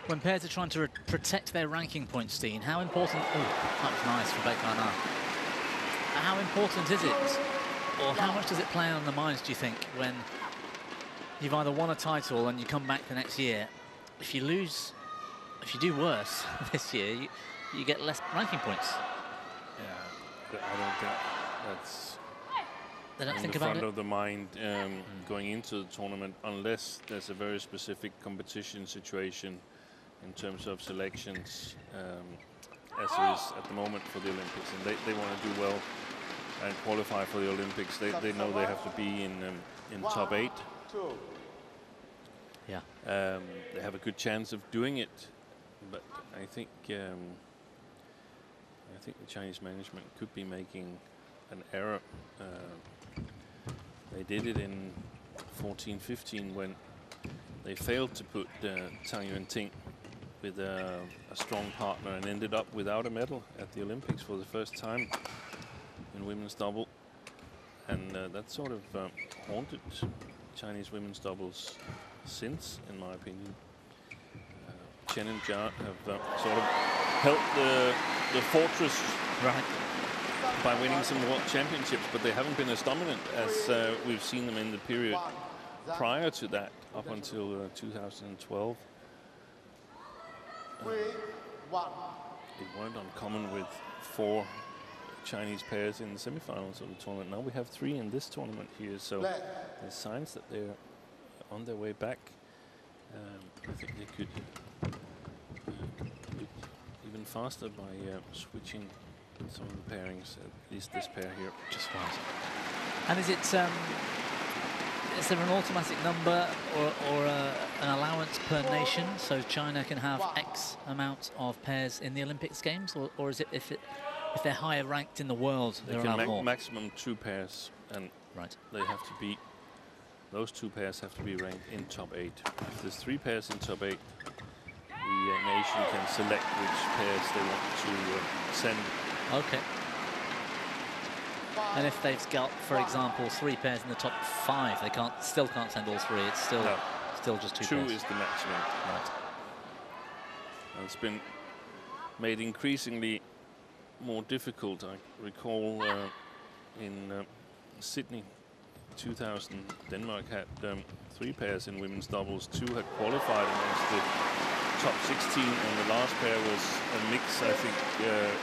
When pairs are trying to protect their ranking points, Steen, how important... Oh, that was nice from Baek. How important is it, or how much does it play on the minds, do you think, when you've either won a title and you come back the next year? If you lose, if you do worse this year, you get less ranking points. Yeah, I don't think that's... They don't in think the about front it. of the mind going into the tournament, unless there's a very specific competition situation in terms of selections, as there is at the moment for the Olympics, and they want to do well and qualify for the Olympics. They know they have to be in top 8. Yeah. They have a good chance of doing it, but I think the Chinese management could be making an error. They did it in 14-15 when they failed to put Tang Yuan-ting with a strong partner and ended up without a medal at the Olympics for the first time in women's double. And that sort of haunted Chinese women's doubles since, in my opinion. Chen and Jia have sort of held the fortress by winning some world championships, but they haven't been as dominant as we've seen them in the period prior to that, up until 2012. It weren't uncommon with 4 Chinese pairs in the semifinals of the tournament. Now we have 3 in this tournament here, so there's signs that they're on their way back. I think they could do even faster by switching some of the pairings, at least this pair here. Just right. And is it is there an automatic number or an allowance per nation, so China can have X amount of pairs in the Olympics games, or is it if they're higher ranked in the world, they they're can allowed more? Maximum 2 pairs, and they have to be, those 2 pairs have to be ranked in top 8. If there's 3 pairs in top 8, the nation can select which pairs they want to send. Okay. And if they've got, for example, 3 pairs in the top 5, they still can't send all 3. It's still just 2 2 pairs. is the maximum. Right. And it's been made increasingly more difficult. I recall in Sydney 2000, Denmark had 3 pairs in women's doubles. 2 had qualified amongst the top 16, and the last pair was a mix, I think,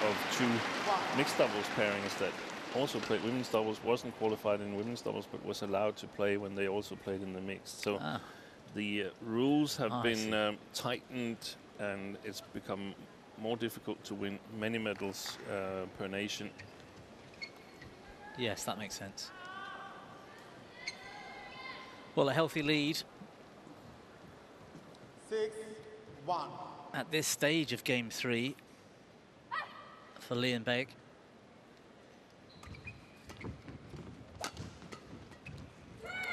of 2 mixed doubles pairings that also played women's doubles, wasn't qualified in women's doubles, but was allowed to play when they also played in the mixed. So the rules have been tightened, and it's become more difficult to win many medals per nation. Yes, that makes sense. Well, a healthy lead 6-1. at this stage of game 3 for Lee and Baek.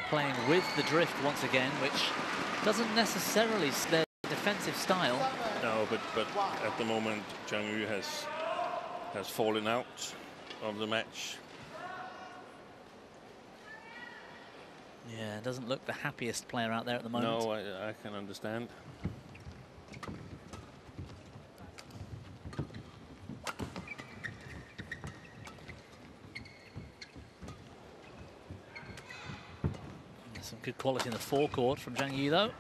Playing with the drift once again, which doesn't necessarily their defensive style. No, but at the moment, Zhang has fallen out of the match. Yeah, doesn't look the happiest player out there at the moment. No, I can understand. Some good quality in the forecourt from Zhang Yu, though.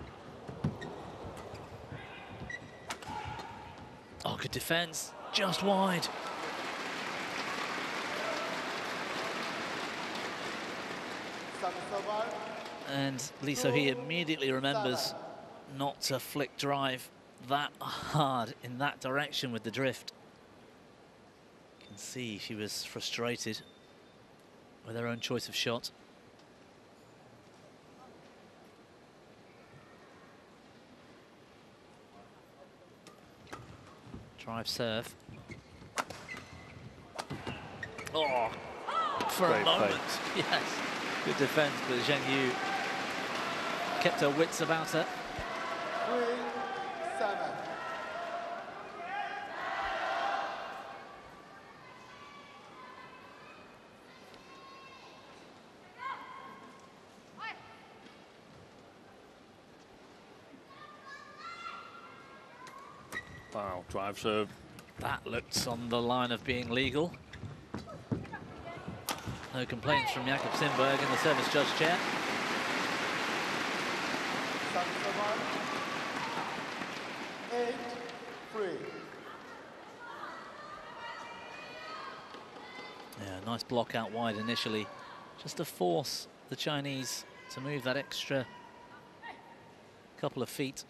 Oh, good defense, just wide. And Lee So-hee immediately remembers not to flick drive that hard in that direction with the drift. You can see she was frustrated with her own choice of shot. Drive serve. Oh, for a moment, yes. Good defense, but Zheng Yu kept her wits about her. 3-7. Wow, drive serve. That looks on the line of being legal. No complaints from Jakob Simberg in the service judge chair. Sudirman, 8-3. Yeah, nice block out wide initially, just to force the Chinese to move that extra couple of feet.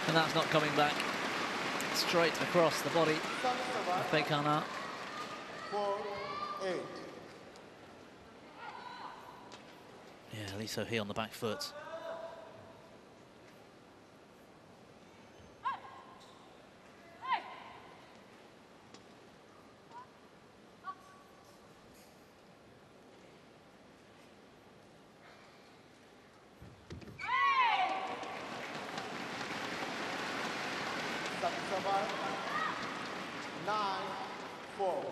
And that's not coming back. Straight across the body of Baek. 4-8. Yeah, Lee So-hee on the back foot. Sudirman, 9-4.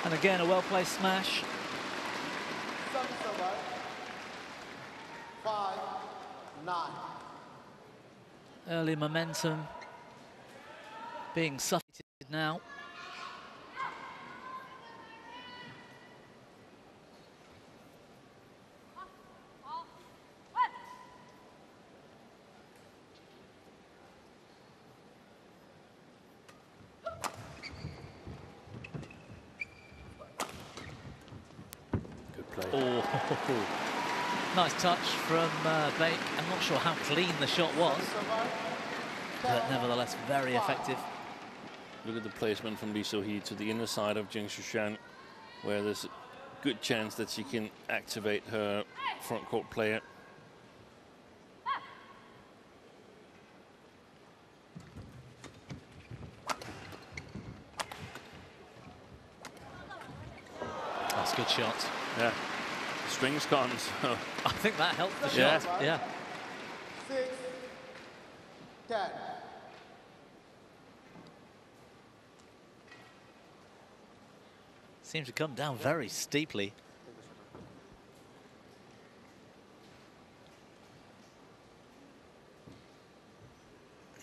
And again, a well-placed smash. Sudirman, 5-9. Early momentum being suffocated now. Oh, nice touch from Baek. I'm not sure how clean the shot was, but nevertheless very effective. Look at the placement from Lee So-hee to the inner side of Zheng Shushan, where there's a good chance that she can activate her front court player. That's a good shot. Yeah, strings gone. So. I think that helped the shot. Yeah. 6-10. Seems to come down very steeply.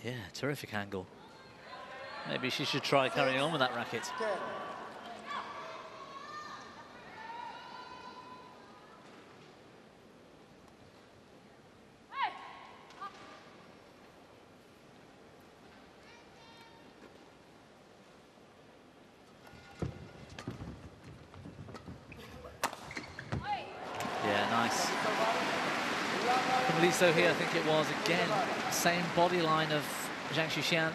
Yeah, terrific angle. Maybe she should try carrying on with that racket. 10. Yeah, nice. From Lee So-hee, I think it was, again, same body line of Zhang Xixian,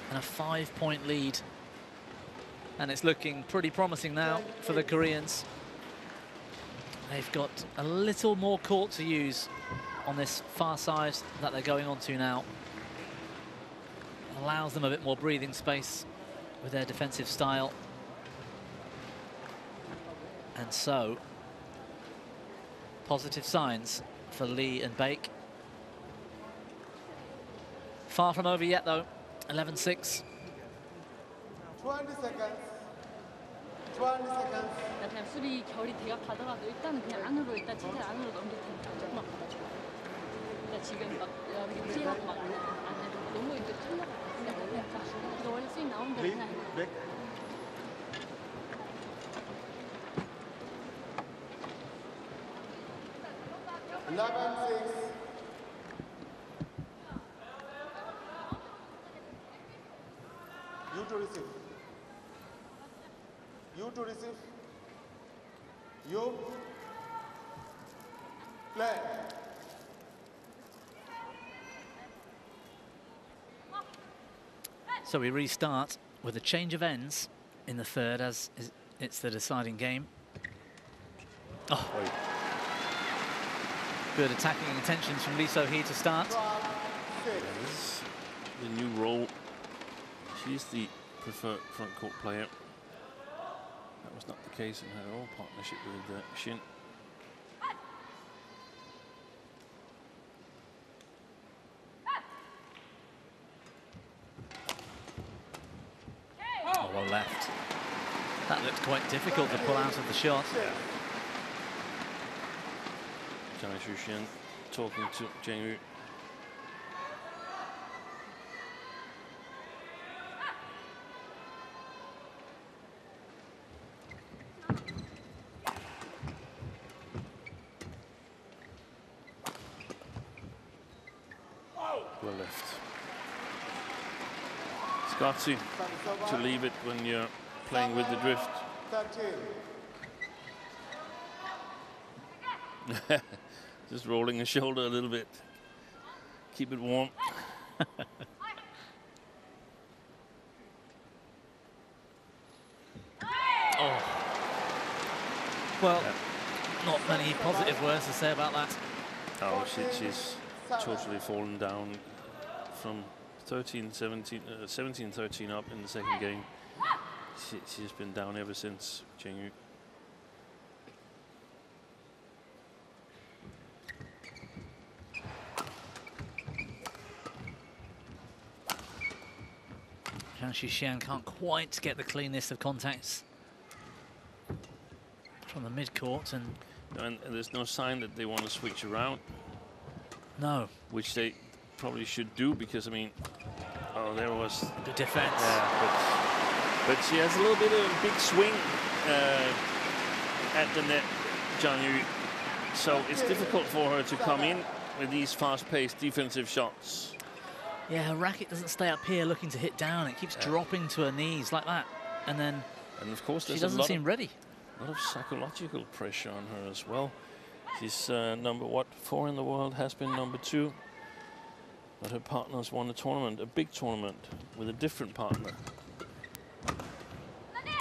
and a 5-point lead. And it's looking pretty promising now for the Koreans. They've got a little more court to use on this far side that they're going on to now. Allows them a bit more breathing space with their defensive style. And so, positive signs for Lee and Baek. Far from over yet, though. 11-6. 20 seconds. 20 seconds. 그냥 수비 결이 대각하더라도 일단은 그냥 안으로 일단 진짜 안으로 넘길 테니까 조금만 받아줘. 그러니까 지금 막 이렇게 피하고 막 안 해도 너무 이렇게 틀려가. 그러니까 원래 스윙 나오는 대로 그냥 해. 11-6. You to receive. You to receive. You. Play. So we restart with a change of ends in the third, as it's the deciding game. Oh. Good attacking intentions from Lee So-hee to start. Yes. The new role. She's the preferred front court player. That was not the case in her old partnership with Shin. Oh, well left. That looked quite difficult to pull out of the shot. Zhang Xixian talking to Zheng Yu. Well left. Scotty to leave it when you're playing with the drift. 13. Just rolling the shoulder a little bit. Keep it warm. Oh. Well, not many positive words to say about that. Oh, she's totally fallen down from 17-13 up in the second game. She's been down ever since, Zheng Yu. Zhang Xixian can't quite get the cleanness of contacts from the mid-court, and there's no sign that they want to switch around. No. Which they probably should do, because, I mean, oh, there was the defense. Yeah, but she has a little bit of a big swing at the net, Zhang Yu. So it's difficult for her to come in with these fast-paced defensive shots. Yeah, her racket doesn't stay up here looking to hit down. It keeps dropping to her knees like that. And then of course, she doesn't seem ready. A lot of psychological pressure on her as well. She's number, 4 in the world, has been number 2. But her partner's won a tournament, a big tournament, with a different partner.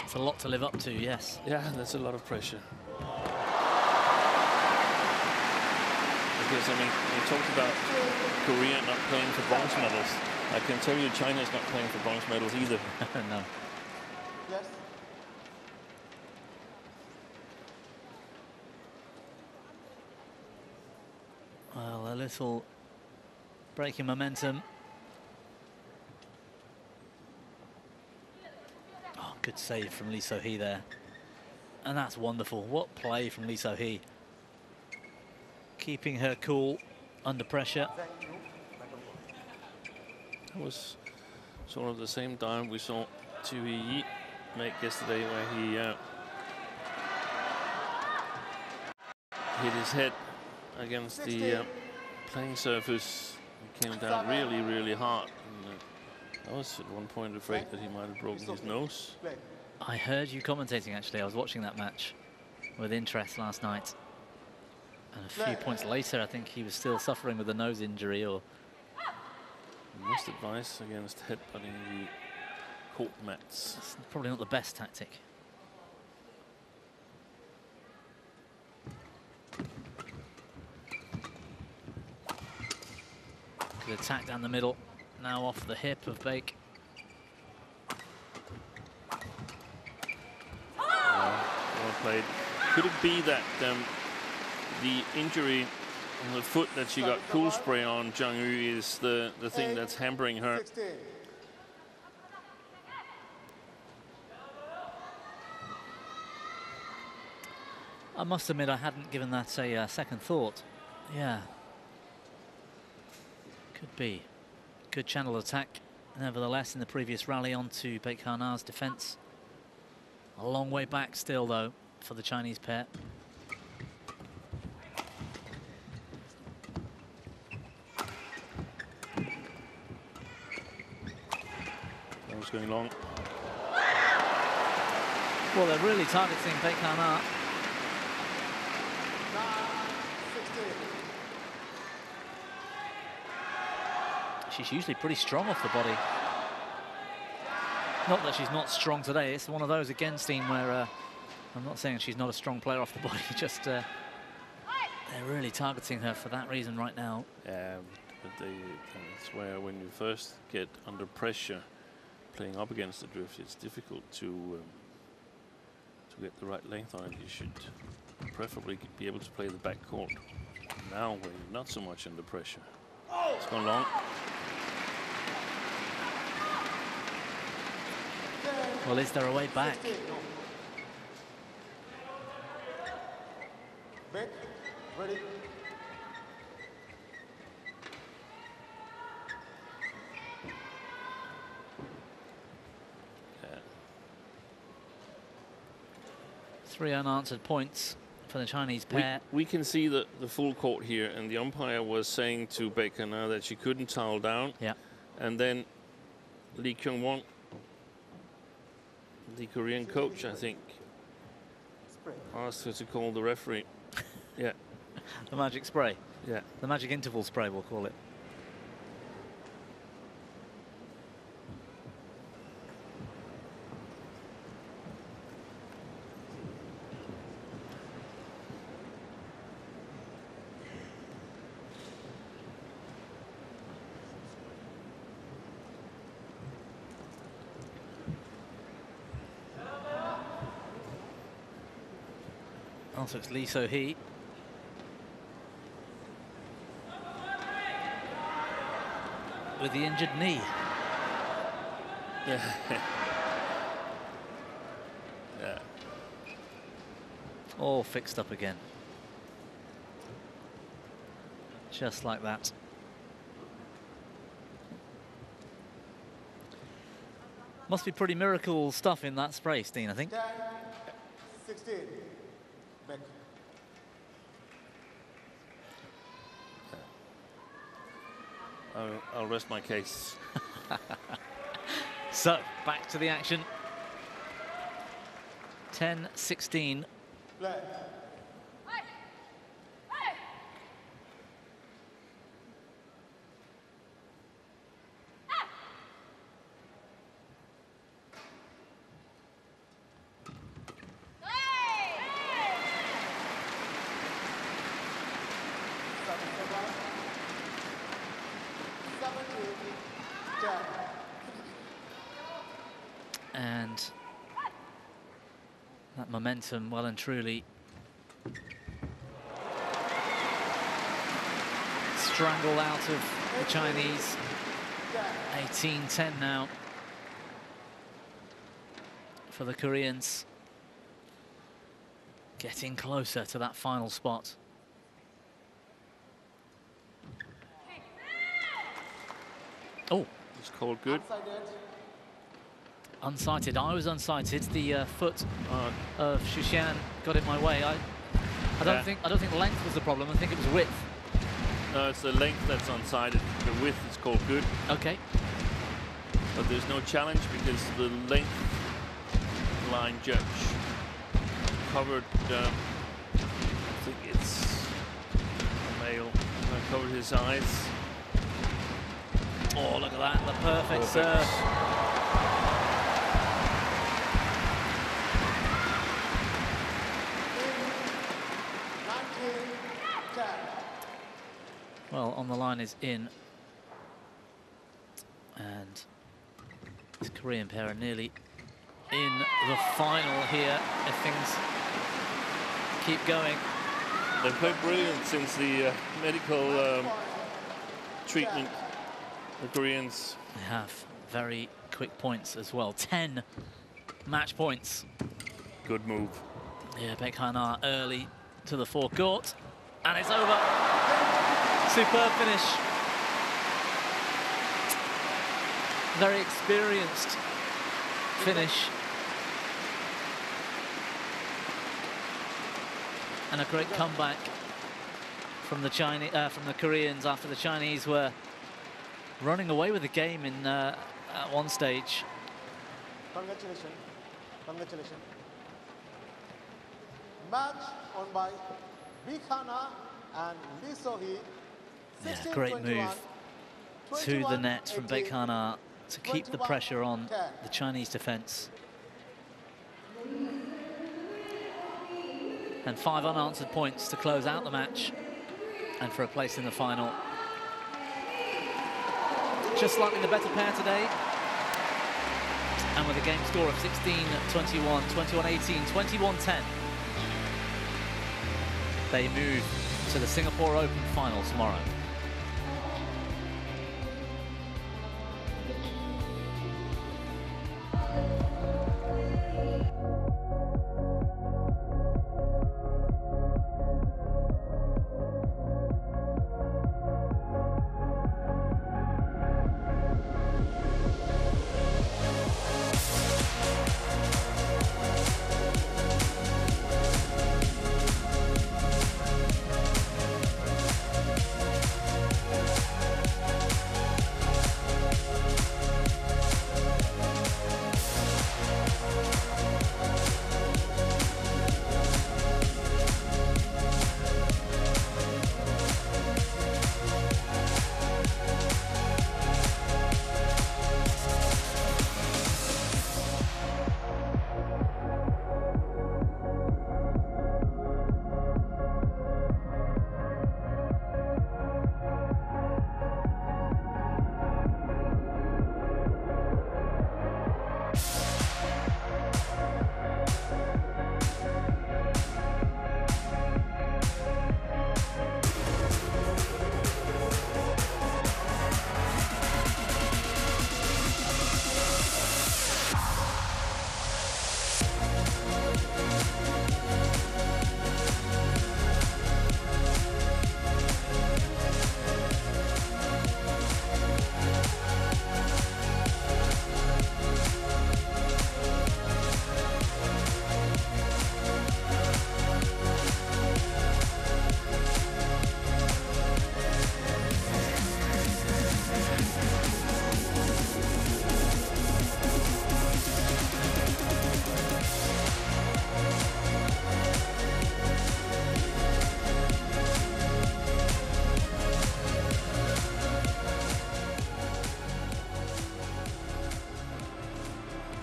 It's a lot to live up to, yes. Yeah, that's a lot of pressure. Because, I mean, we talked about Korea not playing for bronze medals. I can tell you China's not playing for bronze medals either. No. Yes. Well, a little breaking momentum. Oh, good save from Lee So-hee there. And that's wonderful. What play from Lee So-hee. Keeping her cool under pressure. That was sort of the same time we saw Tui make yesterday, where he hit his head against the playing surface and came down really, really hard. And, I was at one point afraid that he might have broken his nose. I heard you commentating, actually. I was watching that match with interest last night. And a few points later, I think he was still suffering with a nose injury. Or Most advice against headbutting the court mats. It's probably not the best tactic. Good attack down the middle. Now off the hip of Baek. Well played. Could it be that the injury on the foot that she got cool spray on, Zhang is the thing that's hampering her? 16. I must admit I hadn't given that a second thought. Yeah. Could be. Good channel attack. Nevertheless, in the previous rally onto Baek Ha-na's defence. A long way back still, though, for the Chinese pair. That was going long. Well, they're really targeting Baek Ha-na. 16. She's usually pretty strong off the body. Not that she's not strong today. It's one of those again, Steen, where I'm not saying she's not a strong player off the body. Just they're really targeting her for that reason right now. But that's where when you first get under pressure, playing up against the drift, it's difficult to get the right length on it. You should preferably be able to play the back court. Now when you're not so much under pressure. It's gone long. Well, is there a way back? 16. Baek, ready. Three unanswered points for the Chinese pair. We can see the full court here, and the umpire was saying to Baek Ha-na that she couldn't towel down. Yeah. And then Lee Kyung-won, the Korean coach, I think, asked her to call the referee. Yeah. The magic spray. Yeah. The magic interval spray, we'll call it. Also, it's Lee So-hee. With the injured knee. Yeah. Yeah. All fixed up again. Just like that. Must be pretty miracle stuff in that spray, Steen, I think. 10, 16. Baek. I'll rest my case. So, back to the action. 10-16. Play. And that momentum well and truly strangled out of the Chinese. 18-10 now for the Koreans. Getting closer to that final spot. Oh. It's called good. Unsighted. I was unsighted. The foot of Shushan got in my way. I don't think length was the problem. I think it was width. No, it's the length that's unsighted. The width is called good. Okay. But there's no challenge because the length line judge covered. I think it's a male. Covered his eyes. Oh, look at that! The perfect serve. Well, on the line is in, and this Korean pair are nearly in the final here if things keep going. They've played brilliant since the medical treatment. The Koreans. They have very quick points as well. 10 match points. Good move. Yeah, Baek early to the forecourt, and it's over. Superb finish. Very experienced finish. And a great comeback from the Chinese, from the Koreans after the Chinese were running away with the game in at one stage. Congratulations. Congratulations. Match won by Baek and Lee So-hee. Yeah, great move to the net from Baek to keep the pressure on the Chinese defense. And 5 unanswered points to close out the match and for a place in the final. Just slightly the better pair today. And with a game score of 16-21, 21-18, 21-10, they move to the Singapore Open final tomorrow.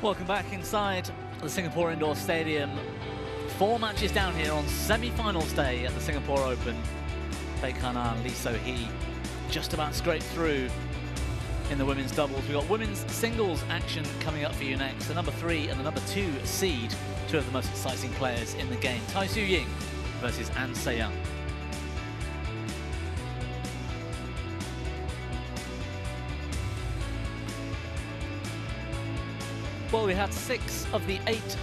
Welcome back inside the Singapore Indoor Stadium. 4 matches down here on semi-finals day at the Singapore Open. Baek and Lee So-hee just about scraped through in the women's doubles. We've got women's singles action coming up for you next. The number 3 and the number 2 seed, 2 of the most exciting players in the game. Tai Tzu Ying versus An Se-young. Well, we had 6 of the 8